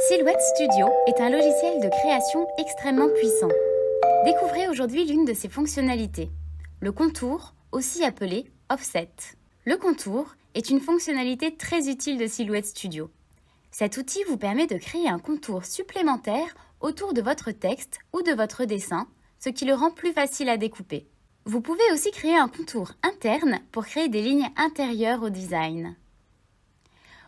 Silhouette Studio est un logiciel de création extrêmement puissant. Découvrez aujourd'hui l'une de ses fonctionnalités, le contour, aussi appelé Offset. Le contour est une fonctionnalité très utile de Silhouette Studio. Cet outil vous permet de créer un contour supplémentaire autour de votre texte ou de votre dessin, ce qui le rend plus facile à découper. Vous pouvez aussi créer un contour interne pour créer des lignes intérieures au design.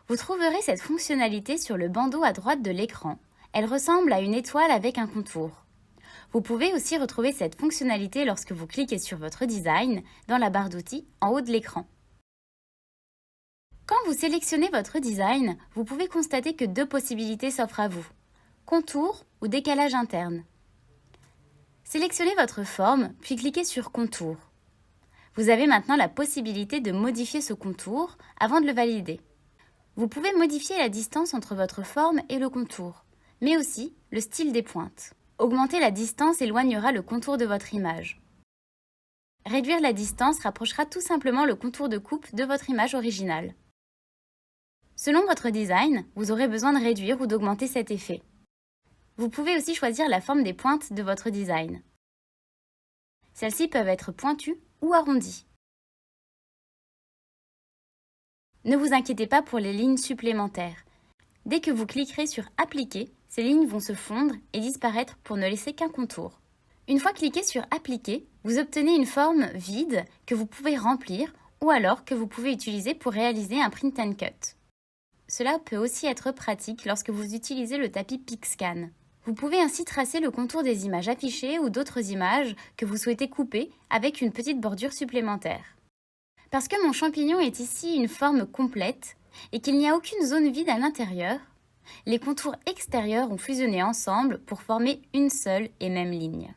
Vous trouverez cette fonctionnalité sur le bandeau à droite de l'écran. Elle ressemble à une étoile avec un contour. Vous pouvez aussi retrouver cette fonctionnalité lorsque vous cliquez sur votre design dans la barre d'outils en haut de l'écran. Quand vous sélectionnez votre design, vous pouvez constater que deux possibilités s'offrent à vous, contour ou décalage interne. Sélectionnez votre forme, puis cliquez sur Contour. Vous avez maintenant la possibilité de modifier ce contour avant de le valider. Vous pouvez modifier la distance entre votre forme et le contour, mais aussi le style des pointes. Augmenter la distance éloignera le contour de votre image. Réduire la distance rapprochera tout simplement le contour de coupe de votre image originale. Selon votre design, vous aurez besoin de réduire ou d'augmenter cet effet. Vous pouvez aussi choisir la forme des pointes de votre design. Celles-ci peuvent être pointues ou arrondies. Ne vous inquiétez pas pour les lignes supplémentaires. Dès que vous cliquerez sur « Appliquer », ces lignes vont se fondre et disparaître pour ne laisser qu'un contour. Une fois cliqué sur « Appliquer », vous obtenez une forme vide que vous pouvez remplir ou alors que vous pouvez utiliser pour réaliser un print and cut. Cela peut aussi être pratique lorsque vous utilisez le tapis PicScan. Vous pouvez ainsi tracer le contour des images affichées ou d'autres images que vous souhaitez couper avec une petite bordure supplémentaire. Parce que mon champignon est ici une forme complète et qu'il n'y a aucune zone vide à l'intérieur, les contours extérieurs ont fusionné ensemble pour former une seule et même ligne.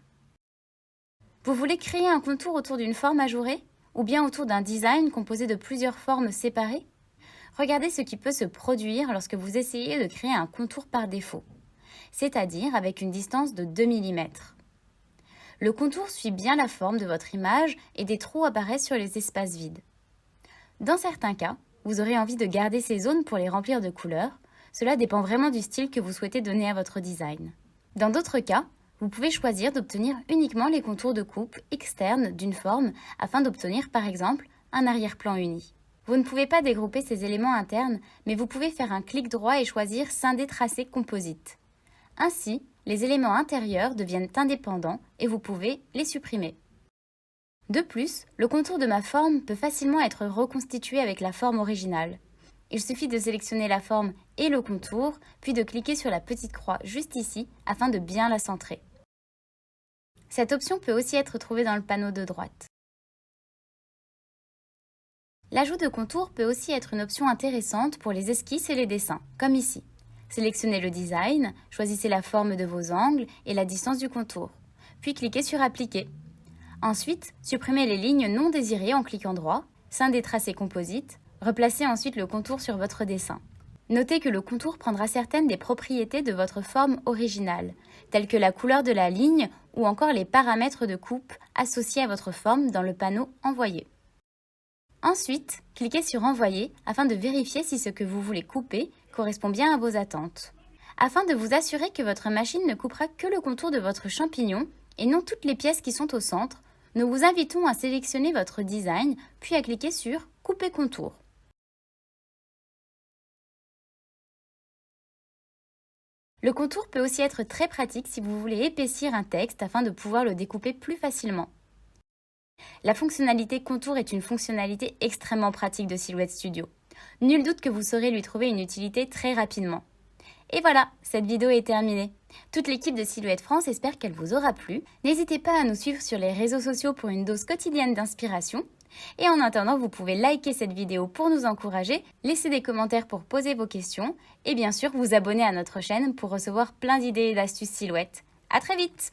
Vous voulez créer un contour autour d'une forme ajourée ou bien autour d'un design composé de plusieurs formes séparées? Regardez ce qui peut se produire lorsque vous essayez de créer un contour par défaut, c'est-à-dire avec une distance de 2 mm. Le contour suit bien la forme de votre image et des trous apparaissent sur les espaces vides. Dans certains cas, vous aurez envie de garder ces zones pour les remplir de couleurs. Cela dépend vraiment du style que vous souhaitez donner à votre design. Dans d'autres cas, vous pouvez choisir d'obtenir uniquement les contours de coupe externes d'une forme afin d'obtenir par exemple un arrière-plan uni. Vous ne pouvez pas dégrouper ces éléments internes, mais vous pouvez faire un clic droit et choisir Scinder tracé composite. Ainsi, les éléments intérieurs deviennent indépendants et vous pouvez les supprimer. De plus, le contour de ma forme peut facilement être reconstitué avec la forme originale. Il suffit de sélectionner la forme et le contour, puis de cliquer sur la petite croix juste ici afin de bien la centrer. Cette option peut aussi être trouvée dans le panneau de droite. L'ajout de contours peut aussi être une option intéressante pour les esquisses et les dessins, comme ici. Sélectionnez le design, choisissez la forme de vos angles et la distance du contour, puis cliquez sur Appliquer. Ensuite, supprimez les lignes non désirées en cliquant droit, Scinder tracé composite, replacez ensuite le contour sur votre dessin. Notez que le contour prendra certaines des propriétés de votre forme originale, telles que la couleur de la ligne ou encore les paramètres de coupe associés à votre forme dans le panneau Envoyer. Ensuite, cliquez sur Envoyer afin de vérifier si ce que vous voulez couper correspond bien à vos attentes. Afin de vous assurer que votre machine ne coupera que le contour de votre champignon et non toutes les pièces qui sont au centre, nous vous invitons à sélectionner votre design puis à cliquer sur Couper contour. Le contour peut aussi être très pratique si vous voulez épaissir un texte afin de pouvoir le découper plus facilement. La fonctionnalité contour est une fonctionnalité extrêmement pratique de Silhouette Studio. Nul doute que vous saurez lui trouver une utilité très rapidement. Et voilà, cette vidéo est terminée. Toute l'équipe de Silhouette France espère qu'elle vous aura plu. N'hésitez pas à nous suivre sur les réseaux sociaux pour une dose quotidienne d'inspiration. Et en attendant, vous pouvez liker cette vidéo pour nous encourager, laisser des commentaires pour poser vos questions et bien sûr vous abonner à notre chaîne pour recevoir plein d'idées et d'astuces Silhouette. À très vite!